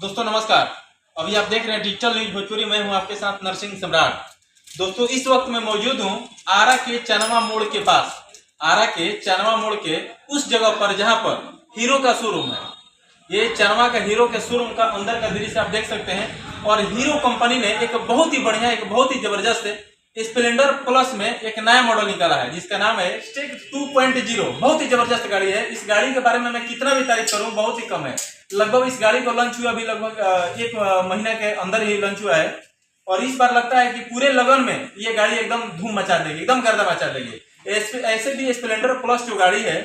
दोस्तों नमस्कार। अभी आप देख रहे हैं डिजिटल न्यूज भोजपुरी। मैं हूं आपके साथ नरसिंह सम्राट। दोस्तों इस वक्त मैं मौजूद हूं आरा के चनवा मोड़ के पास। आरा के चनवा मोड़ के उस जगह पर जहां पर हीरो का शोरूम है। ये चनवा का हीरो के शोरूम का अंदर का दृश्य आप देख सकते हैं। और हीरो कंपनी ने एक बहुत ही बढ़िया, एक बहुत ही जबरदस्त स्प्लेंडर प्लस में एक नया मॉडल निकाला है जिसका नाम है स्टेक 2.0। बहुत ही जबरदस्त गाड़ी है। इस गाड़ी के बारे में मैं कितना भी तारीफ करूं बहुत ही कम है। लगभग इस गाड़ी को लॉन्च हुआ अभी लगभग एक महीना के अंदर ही लॉन्च हुआ है। और इस बार लगता है कि पूरे लगन में ये गाड़ी एकदम धूम मचा देगी, एकदम गर्दा मचा देगी। ऐसे भी स्प्लेंडर प्लस जो गाड़ी है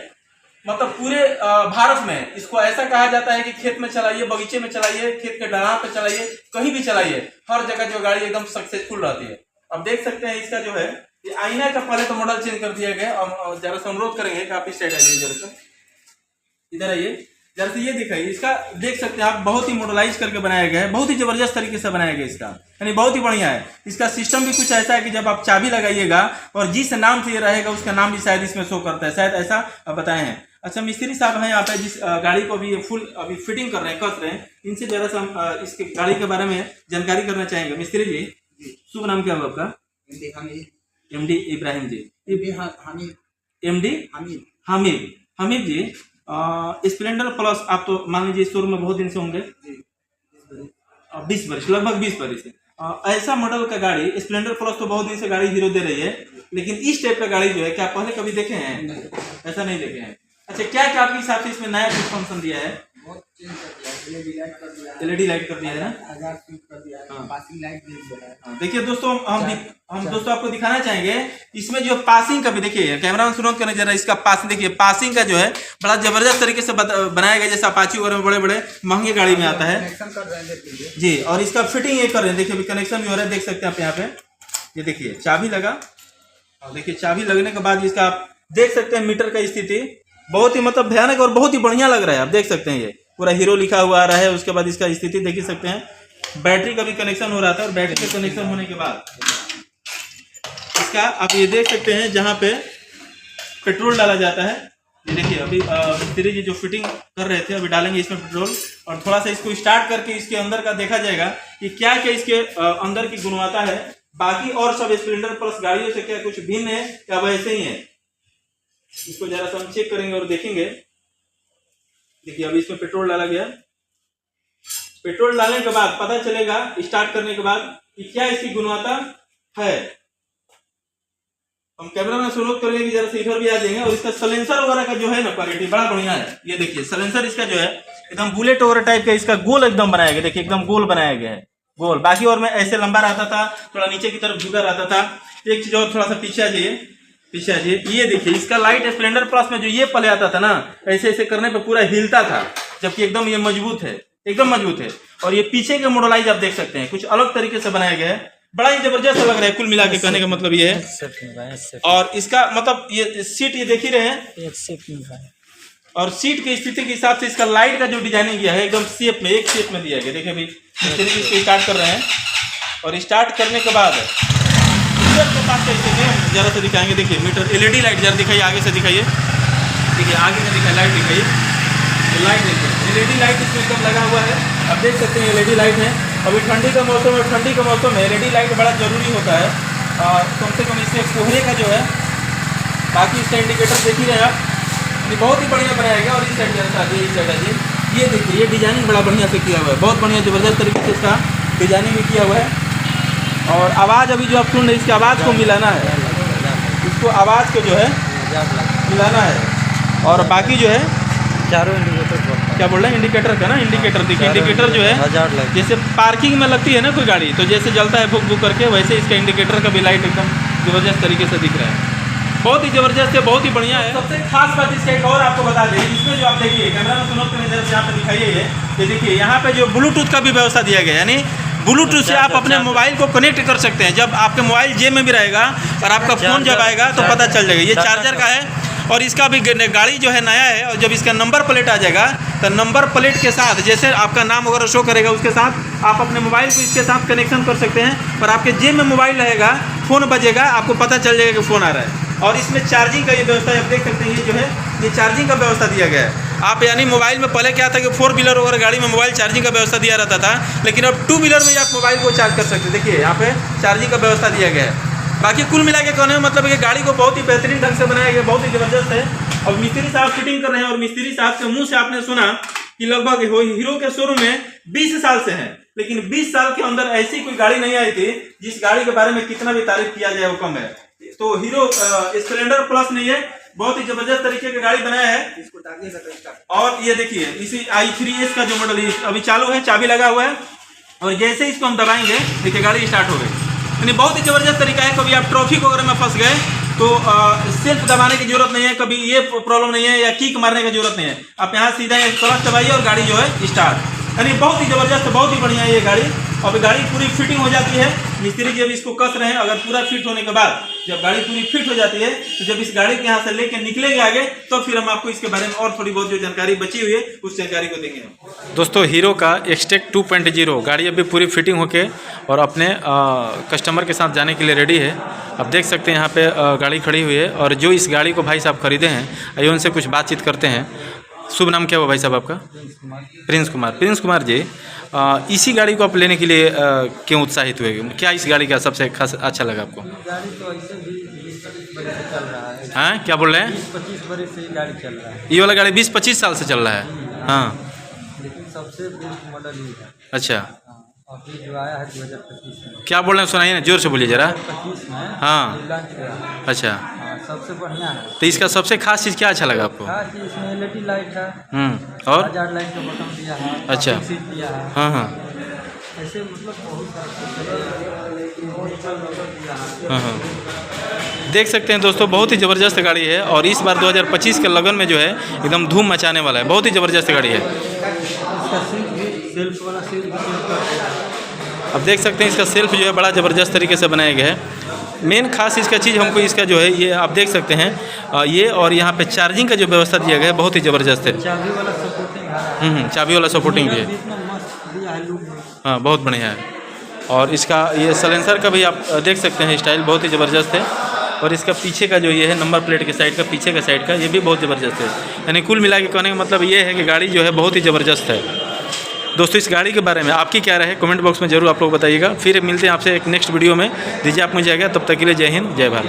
मतलब पूरे भारत में इसको ऐसा कहा जाता है कि खेत में चलाइए, बगीचे में चलाइए, खेत के ढलान पे चलाइए, कहीं भी चलाइए, हर जगह जो गाड़ी एकदम सक्सेसफुल रहती है। अब देख सकते हैं इसका जो है ये आईना का पहले तो मॉडल चेंज कर दिया गया। अब जरा से अनुरोध करेंगे कि आप इस साइड आइए, जरा से इधर आइए, जरा से ये दिखाइए। इसका देख सकते हैं आप बहुत ही मॉडलाइज करके बनाया गया है, बहुत ही जबरदस्त तरीके से बनाया गया इसका, यानी बहुत ही बढ़िया है। इसका सिस्टम भी कुछ ऐसा है कि जब आप चाबी लगाइएगा और जिस नाम से ये रहेगा उसका नाम भी शायद इसमें शो करता है, शायद ऐसा बताए हैं। अच्छा, मिस्त्री साहब हैं यहाँ पे जिस गाड़ी को भी फुल अभी फिटिंग कर रहे हैं, कस रहे हैं। इनसे जरा सा हम इसके गाड़ी के बारे में जानकारी करना चाहेंगे। मिस्त्री जी, शुभ नाम क्या हुआ आपका? एमडी इब्राहिम जी। एमडी हामिद। हामिद जी, स्प्लेंडर प्लस आप तो मान लीजिए शोरूम में बहुत दिन से होंगे, 20 वर्ष, लगभग 20 वर्ष से। ऐसा मॉडल का गाड़ी स्प्लेंडर प्लस तो बहुत दिन से गाड़ी हीरो दे रही है, लेकिन इस टाइप का गाड़ी जो है क्या पहले कभी देखे हैं? ऐसा नहीं देखे हैं। अच्छा, क्या क्या आपके हिसाब से इसमें नया कुछ फंक्शन दिया है? एलईडी लाइट कर दिया है ना, पासिंग लाइट। देखिए दोस्तों, हम दोस्तों आपको दिखाना चाहेंगे इसमें जो पासिंग का भी, देखिए कैमरा में सुनो करने जरा, इसका पासिंग देखिए, पासिंग का जो है बड़ा जबरदस्त तरीके से बनाया गया, जैसा अपाची वगैरह में बड़े बड़े महंगे गाड़ी में आता है जी। और इसका फिटिंग ये कर रहे हैं, देखिए अभी कनेक्शन भी हो रहा है, देख सकते हैं आप यहाँ पे। ये देखिए चाबी लगा, देखिए चाबी लगने के बाद इसका आप देख सकते हैं मीटर का स्थिति बहुत ही मतलब भयानक और बहुत ही बढ़िया लग रहा है। आप देख सकते हैं ये पूरा हीरो लिखा हुआ आ रहा है। उसके बाद इसका स्थिति देख सकते हैं। बैटरी का भी कनेक्शन हो रहा था और बैटरी के कनेक्शन होने के बाद इसका आप ये देख सकते हैं जहां पे पेट्रोल डाला जाता है। ये देखिए अभी मिस्त्री जी जो फिटिंग कर रहे थे अभी डालेंगे इसमें पेट्रोल। और थोड़ा सा इसको स्टार्ट करके इसके अंदर का देखा जाएगा कि क्या क्या इसके अंदर की गुणवत्ता है, बाकी और सब स्प्लेंडर प्लस गाड़ियों से क्या कुछ भिन्न है क्या वैसे ही है, इसको जरा सा हम चेक करेंगे और देखेंगे। देखिए अभी इसमें पेट्रोल डाला गया। पेट्रोल डालने के बाद पता चलेगा स्टार्ट करने के बाद कि क्या इसकी गुणवत्ता है। हम कैमरा में सुलोक करेंगे कि जरा से इधर भी आ जाएंगे। और इसका सलेंसर वगैरह का जो है ना क्वालिटी बड़ा बढ़िया है। ये देखिए सलेंसर इसका जो है एकदम बुलेट वगैरह टाइप का, इसका गोल एकदम बनाया गया। देखिए एकदम गोल बनाया गया है, गोल। बाकी और में ऐसे लंबा रहता था, थोड़ा नीचे की तरफ झुका रहता था। एक चीज और, थोड़ा सा पीछे आ जाइए, पीछे आ जाइए। ये देखिए इसका लाइट स्प्लेंडर प्लस में जो ये पले आता था ना, ऐसे ऐसे करने पे पूरा हिलता था, जबकि एकदम ये मजबूत है, एकदम मजबूत है। और ये पीछे के मॉडलाइज आप देख सकते हैं कुछ अलग तरीके से बनाया गया है, बड़ा ही जबरदस्त लग रहा है। कुल मिला के कहने का मतलब ये है। और इसका मतलब ये सीट ये देख ही रहे हैं, और सीट की स्थिति के हिसाब से इसका लाइट का जो डिजाइनिंग किया है एकदम शेप में, एक शेप में दिया गया। देखिए अभी इसको स्टार्ट कर रहे हैं और स्टार्ट करने के बाद जरा से दिखाएंगे। देखिए मीटर एलईडी लाइट जरा दिखाइए, आगे से दिखाइए। देखिए आगे से दिखाइए, लाइट दिखाइए, तो लाइट देखिए एलईडी लाइट इसमें एकदम लगा हुआ है। आप देख सकते हैं एलईडी लाइट है। अभी ठंडी का मौसम है, ठंडी के मौसम में एलईडी लाइट बड़ा जरूरी होता है। कम से कम इससे कोहरे का जो है, बाकी इसका इंडिकेटर देख ही रहे हैं आप, बहुत ही बढ़िया बनाया गया। और इस साइड जैसा इस साइड आइए, ये देखिए ये डिजाइनिंग बड़ा बढ़िया से किया हुआ है, बहुत बढ़िया जबरदस्त तरीके से इसका डिजाइनिंग भी किया हुआ है। और आवाज़ अभी जो आप सुन रहे हैं इसकी आवाज़ को मिलाना है, इसको आवाज़ को जो है मिलाना है। और बाकी जो है चारों इंडिकेटर क्या बोल रहे हैं, इंडिकेटर का ना, इंडिकेटर देखिए, इंडिकेटर जो है जैसे पार्किंग में लगती है ना कोई गाड़ी, तो जैसे जलता है बुक बुक करके, वैसे इसका इंडिकेटर का भी लाइट एकदम जबरदस्त तरीके से दिख रहा है। बहुत ही जबरदस्त है, बहुत ही बढ़िया है। सबसे खास बात इसका एक और आपको बता दें, इसमें जो आप देखिए कैमरा में सुनो के नजर से यहाँ पे दिखाइए, ये देखिए यहाँ पे जो ब्लूटूथ का भी व्यवस्था दिया गया है, यानी ब्लूटूथ से आप अपने मोबाइल को कनेक्ट कर सकते हैं। जब आपके मोबाइल जेब में भी रहेगा और आपका फ़ोन जब आएगा तो पता चल जाएगा। ये चार्जर का है और इसका भी गाड़ी जो है नया है। और जब इसका नंबर प्लेट आ जाएगा तो नंबर प्लेट के साथ जैसे आपका नाम वगैरह शो करेगा, उसके साथ आप अपने मोबाइल को इसके साथ कनेक्शन कर सकते हैं। और आपके जेब में मोबाइल रहेगा, फ़ोन बजेगा, आपको पता चल जाएगा कि फ़ोन आ रहा है। और इसमें चार्जिंग का ये व्यवस्था आप देख सकते हैं, ये जो है ये चार्जिंग का व्यवस्था दिया गया है। आप यानी मोबाइल में पहले क्या था कि 4 व्हीलर वगैरह गाड़ी में मोबाइल चार्जिंग का व्यवस्था दिया रहता था, लेकिन अब 2 व्हीलर में आप मोबाइल को चार्ज कर सकते हैं। देखिए यहाँ पे चार्जिंग का व्यवस्था दिया गया है। बाकी कुल मिला के कहने में मतलब ये गाड़ी को बहुत ही बेहतरीन ढंग से बनाया गया, बहुत ही ज़बरदस्त है। और मिस्त्री साहब फिटिंग कर रहे हैं, और मिस्त्री साहब के मुँह से आपने सुना कि लगभग हीरो के शोरूम में 20 साल से हैं, लेकिन 20 साल के अंदर ऐसी कोई गाड़ी नहीं आई थी जिस गाड़ी के बारे में कितना भी तारीफ किया जाए वो कम है। तो हीरो स्प्लेंडर प्लस नहीं है, बहुत ही जबरदस्त तरीके की गाड़ी बनाया है। और ये देखिए इसी i3s का जो मॉडल अभी चालू है, चाबी लगा हुआ है, और जैसे इसको हम दबाएंगे देखिए गाड़ी स्टार्ट हो गई। यानी बहुत ही जबरदस्त तरीका है। कभी आप ट्रैफिक वगैरह में फंस गए तो सेल्फ दबाने की जरूरत नहीं है, कभी ये प्रॉब्लम नहीं है, या किक मारने की जरूरत नहीं है। आप यहाँ सीधा क्लच दबाइए और गाड़ी जो है स्टार्ट। यानी बहुत ही जबरदस्त, बहुत ही बढ़िया है ये गाड़ी। अब गाड़ी पूरी फिटिंग हो जाती है, मिस्त्री जी अभी इसको कस रहे हैं। अगर पूरा फिट होने के बाद जब गाड़ी पूरी फिट हो जाती है, तो जब इस गाड़ी के यहाँ से लेके निकलेंगे आगे, तो फिर हम आपको इसके बारे में और थोड़ी बहुत जो जानकारी बची हुई है उस जानकारी को देंगे। दोस्तों हीरो का एक्सटेक 2.0 गाड़ी अभी पूरी फिटिंग होके और अपने कस्टमर के साथ जाने के लिए रेडी है। आप देख सकते हैं यहाँ पे गाड़ी खड़ी हुई है, और जो इस गाड़ी को भाई साहब खरीदे हैं आइए उनसे कुछ बातचीत करते हैं। शुभ नाम क्या हुआ भाई साहब आपका? प्रिंस कुमार। प्रिंस कुमार जी, इसी गाड़ी को आप लेने के लिए क्यों उत्साहित हुए? क्या इस गाड़ी का सबसे खास अच्छा लगा आपको? गाड़ी तो ऐसे भी 20-25 बरस से चल रहा है। हाँ क्या बोल रहे हैं? 20-25 बरस से गाड़ी चल रहा है। ये वाला गाड़ी 20-25 साल से चल रहा है। हाँ, लेकिन सबसे बेस्ट मॉडल ये है। अच्छा, अभी जो आया है 2025 में। क्या बोल रहे हैं सुनाइए ना, जोर से बोलिए जरा। 2025 में हाँ, लॉन्च हुआ है। अच्छा, हाँ, सबसे बढ़िया है। तो इसका सबसे खास चीज़ क्या अच्छा लगा आपको? खास चीज़ इसमें LED लाइट है, और 1000 लाइन का बटन दिया है, अच्छा। काफी सीट दिया है। हाँ हाँ ऐसे मतलब बहुत सारा हाँ हाँ, देख सकते हैं दोस्तों, बहुत ही ज़बरदस्त गाड़ी है। और इस बार 2025 के लगन में जो है एकदम धूम मचाने वाला है। बहुत ही ज़बरदस्त गाड़ी है। इसका सीट भी सेल्फ वाला सीट भी चेंज कर दिया है। अब देख सकते हैं इसका सेल्फ जो है बड़ा ज़बरदस्त तरीके से बनाया गया है। मेन खास इसका चीज़ हमको इसका जो है ये आप देख सकते हैं ये, और यहाँ पे चार्जिंग का जो व्यवस्था दिया गया है बहुत ही ज़बरदस्त है। चाबी वाला सपोर्टिंग है। चाबी वाला सपोर्टिंग भी है। इतना मस्त दिया है लुक में। हाँ बहुत बढ़िया है। और इसका ये सलेंसर का भी आप देख सकते हैं स्टाइल बहुत ही ज़बरदस्त है। और इसका पीछे का जो ये है नंबर प्लेट के साइड का, पीछे का साइड का, ये भी बहुत ज़बरदस्त है। यानी कुल मिला के कहने का मतलब ये है कि गाड़ी जो है बहुत ही ज़बरदस्त है। दोस्तों इस गाड़ी के बारे में आपकी क्या राय है कमेंट बॉक्स में ज़रूर आप लोग बताइएगा। फिर मिलते हैं आपसे एक नेक्स्ट वीडियो में। दीजिए आप मुझे आएगा, तब तक के लिए जय हिंद जय भारत।